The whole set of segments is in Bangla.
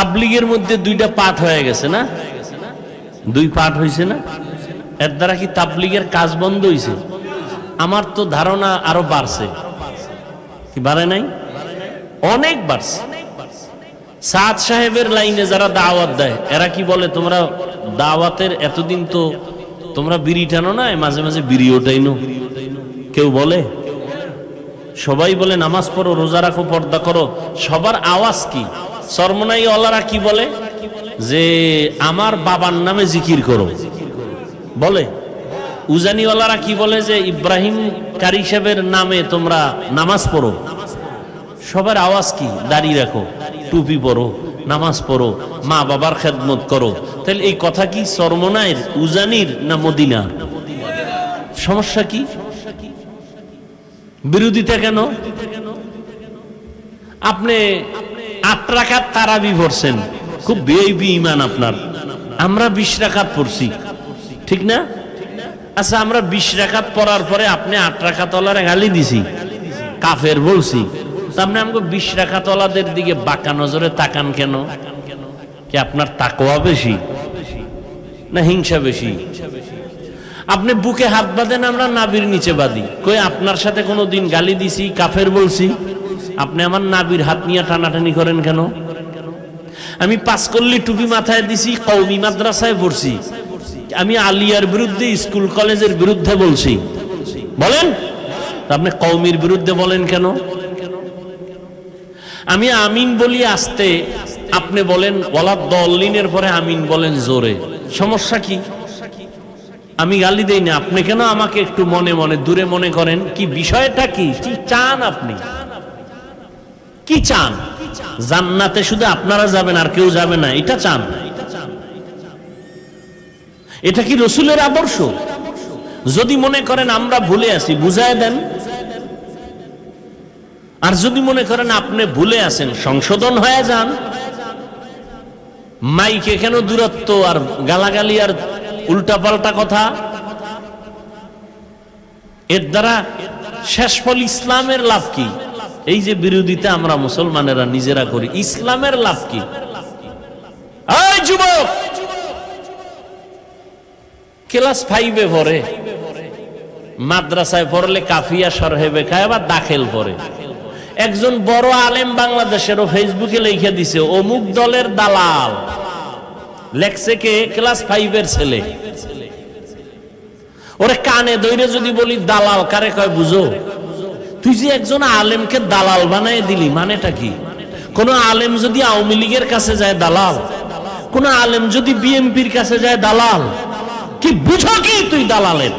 তাবলীগের মধ্যে দুইটা পাঠ হয়ে গেছে না, দুই পাঠ হয়েছে না? এর দ্বারা কি তাবলীগের কাজ বন্ধ হয়েছে? আমার তো ধারণা আরো বাড়ছে। কি বাড়ে নাই? অনেক বাড়ছে। সাদ সাহেবের লাইনে যারা দাওয়াত দেয় এরা কি বলে, তোমরা দাওয়াতের এতদিন তো তোমরা বিড়ি টানো না, মাঝে মাঝে বিড়িও টাইনো? কেউ বলে? সবাই বলে নামাজ পড়ো, রোজা রাখো, পর্দা করো। সবার আওয়াজ কি? সরমনাই ওয়ালারা কি বলে যে আমার বাবার নামে জিকির করো বলে। উজানিওয়ালারা কি বলে যে ইব্রাহিম কারি সাহেবের নামে তোমরা নামাজ পড়ো। সবার আওয়াজ কি? দাড়ি রাখো, টুপি পরো, নামাজ পড়ো, মা বাবার খেদমত করো। তাহলে এই কথা কি সরমনাইর, উজানির না মদিনার? সমস্যা কি? বিরোধিতা কেন? আপনি 8 রাকাত তারাবি পড়ছেন, খুব বেঈবি ঈমান আপনার। আমরা 20 রাকাত পড়ছি, ঠিক না? আচ্ছা, আমরা 20 রাকাত পড়ার পরে আপনি 8 রাকাত ওয়ালারে গালি দিছি, কাফের বলছি, আপনি আমাকে 20 রাকাত ওয়ালাদের দিকে বাঁকা নজরে তাকান কেন? কি আপনার তাকওয়া বেশি না হিংসা বেশি? আপনি বুকে হাত বাঁধেন, আমরা নাবির নিচে বাঁধি। কই আপনার সাথে কোনোদিন গালি দিছি, কাফের বলছি? আপনি আমার নাবির হাত নিয়ে টানাটানি করেন কেন? আমি 5 কল্লি টুপি মাথায় দিছি, কওমি মাদ্রাসায় পড়ছি, আমি আলিয়ার বিরুদ্ধে, স্কুল কলেজের বিরুদ্ধে বলছি, বলেন? আপনি কওমির বিরুদ্ধে বলেন কেন? আমি আমিন বলি আস্তে, আপনি বলেন ওয়ালাদ দল্লিনের পরে আমিন বলেন জোরে। সমস্যা কি? আমি গালি দেই না, আপনি কেন আমাকে একটু মনে মনে দূরে মনে করেন? কি বিষয়টা কি? কি চান আপনি? কি চান? জান্নাতে শুধু আপনারা যাবেন আর কেউ যাবে না, এটা চান? এটা কি রাসূলের আদর্শ? যদি মনে করেন আমরা ভুলে আছি, বুঝায় দেন। আর যদি মনে করেন আপনি ভুলে আছেন, সংশোধন হয়ে যান। মাইকে কেন দূরত্ব আর গালাগালি আর উল্টাপাল্টা কথা? এর দ্বারা শেষ ফল ইসলামের লাভ কি? এই যে বিরোধিতা আমরা মুসলমানেরা নিজেরা করি, ইসলামের লাভ কি? এই যুবক, ক্লাস 5-এ পড়ে, মাদ্রাসায় পড়লে কাফিয়া শরহে বেকায় আবার দাখিল পড়ে। একজন বড় আলেম বাংলাদেশেরও ফেসবুকে লিখে দিছে অমুক দলের দালাল। লেখছে কে? ক্লাস 5-এর ছেলে। ওরে কানে ধরে যদি বলি দালাল কারে কয় বুঝো? তুই যে একজন আলেমকে দালাল বানায় দিলি, মানেটা কি? কোন আলেম যদি আওয়ামী লীগের কাছে যায় দালাল, কোন আলেম যদি বিএনপির কাছে যায় দালাল। কি বুঝো কি তুই দালালের?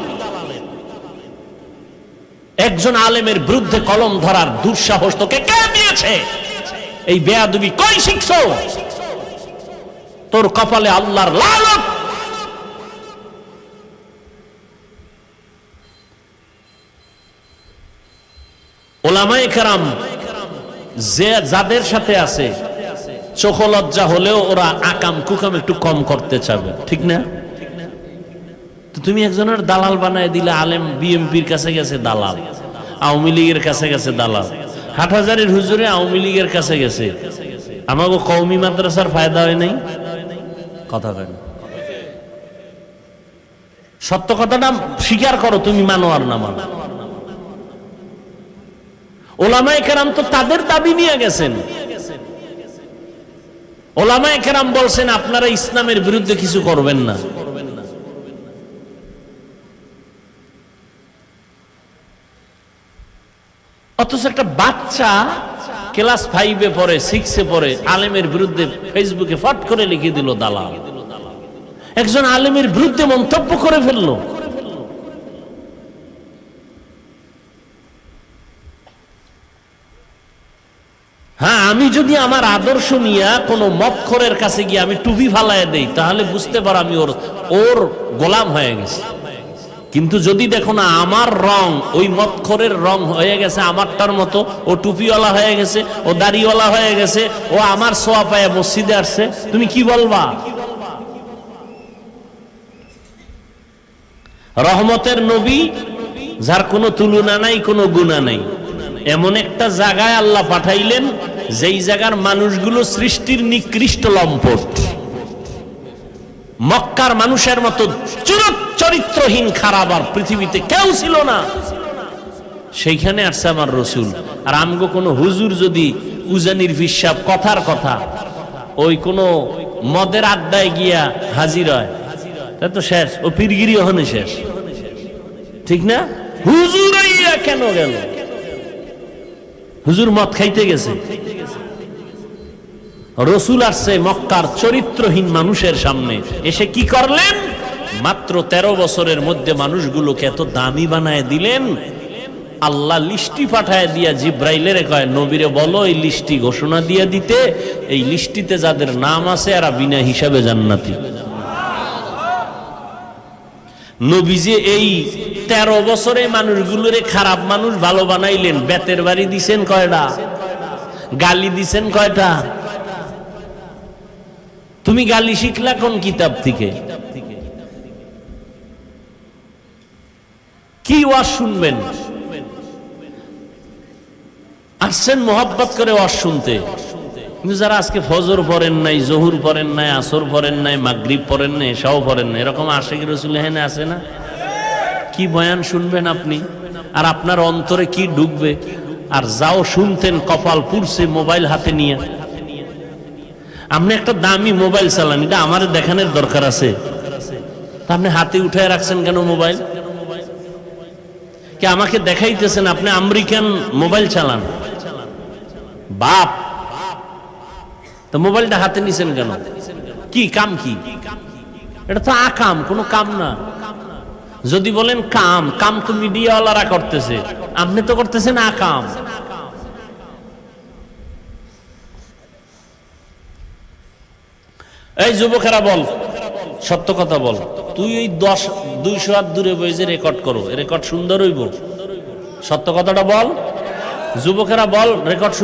একজন আলেমের বিরুদ্ধে কলম ধরার দুঃসাহস তোকে কে দিয়েছে? এই বেয়াদবি কই শিখছো? তোর কপালে আল্লাহর লানত। ওলামায়ে কেরাম যে যাদের সাথে আছে, চোখ লজ্জা হলেও ওরা আকাম কুকাম একটু কম করতে চাবে, ঠিক না? তুমি একজনের দালাল বানায় দিলে। আলেম বিএমপির কাছে গেছে দালাল, আওয়ামী লীগের কাছে গেছে দালাল, হাটহাজারীর হুজুরে আওয়ামী লীগের কাছে গেছে। আমাকে কওমি মাদ্রাসার ফায়দা হয় নাই? কথা কেন? সত্য কথাটা স্বীকার করো, তুমি মানো আর না মানো। ওলামায়ে কেরাম তো তাদের দাবি নিয়ে গেছেন। ওলামায়ে কেরাম বলছেন আপনারা ইসলামের বিরুদ্ধে কিছু করবেন না। অথচ একটা বাচ্চা ক্লাস 5-এ পড়ে, 6-এ পড়ে, আলেমের বিরুদ্ধে ফেসবুকে ফট করে লিখে দিল দালাল। একজন আলেমের বিরুদ্ধে মন্তব্য করে ফেললো। হ্যাঁ, আমি যদি আমার আদর্শ নিয়ে কোন মক্খরের কাছে গিয়ে আমি টুপি ফালায় দেই, তাহলে বুঝতে পারো আমি ওর গোলাম হয়ে গেছি। কিন্তু যদি দেখো না আমার রং ওই মক্খরের রং হয়ে গেছে আমারটার মতো, ও টুপিওয়ালা হয়ে গেছে, ও দাড়িওয়ালা হয়ে গেছে, ও আমার সোয়া পায়ে মসজিদে আসছে, তুমি কি বলবা? রহমতের নবী, যার কোনো তুলনা নাই, কোনো গুণা নাই, এমন একটা জায়গায় আল্লাহ পাঠাইলেন যেই জায়গার মানুষগুলো সৃষ্টির নিকৃষ্ট লম্পট, মক্কার মানুষের মতো চরিত্রহীন খারাপ আর পৃথিবীতে কেউ ছিল না, সেইখানে আসছে আমার রসুল। আর আমগো কোনো হুজুর যদি উজানির হিসাব কথার কথা ওই কোনো মদের আড্ডায় গিয়া হাজির হয়, তা তো শেষ, ও পীরগিরি ওখানে শেষ, ঠিক না? হুজুর আইয়া কেন গেল? হুজুর মদ খাইতে গেছে। রসুল আসছে মক্কার চরিত্রহীন মানুষের সামনে, এসে কি করলেন? মাত্র 13 বছরের মধ্যে মানুষগুলোকে এত দামি বানায় দিলেন। আল্লাহ লিস্টি পাঠায় দিয়া জিব্রাইলের কয়, নবীরে বলো এই লিস্টি ঘোষণা দিয়ে দিতে, এই লিস্টিতে যাদের নাম আছে এরা বিনা হিসাবে জান্নাতি। নবীজি এই 13 বছরে মানুষগুলোরে খারাপ মানুষ ভালো বানাইলেন। বেতের বাড়ি দিছেন কয়টা? গালি দিছেন কয়টা? তুমি গালি শিখলা কোন কিতাব থেকে? কি ওয়াজ শুনবেন? আসছেন মোহাব্বত করে ওয়াজ শুনতে, কিন্তু যারা আজকে ফজর পড়েন নাই, জহুর পড়েন নাই, আসর পড়েন নাই, মাগরিব পড়েন নাই, এশাও পড়েন নাই, এরকম আশিক রাসূল এখানে আছে না? কি বয়ান শুনবেন আপনি? আর আপনার অন্তরে কি ঢুকবে? আর যাও শুনতেন কপাল পুড়ছে মোবাইল হাতে নিয়ে। আপনি একটা দামি মোবাইল চালান, এটা আমার দেখানোর দরকার আছে? তা আপনি হাতে উঠায় রাখছেন কেন মোবাইল? কি আমাকে দেখাইতেছেন আপনি আমেরিকান মোবাইল চালান? বাপ, তো মোবাইলটা হাতে নিছেন কেন? কি কাম? কি এটা তো আকাম, কোনো কাম না। যদি বলেন কাম, কাম তো মিডিয়াওয়ালারা করতেছে, আপনি তো করতেছেন আকাম। এই যুবকেরা বল, সত্য কথা বল। তুই এই 200 হাত দূরে বসে রেকর্ড করো, রেকর্ড সুন্দর হইব। সত্য কথাটা বল, যুবকেরা বল, রেকর্ড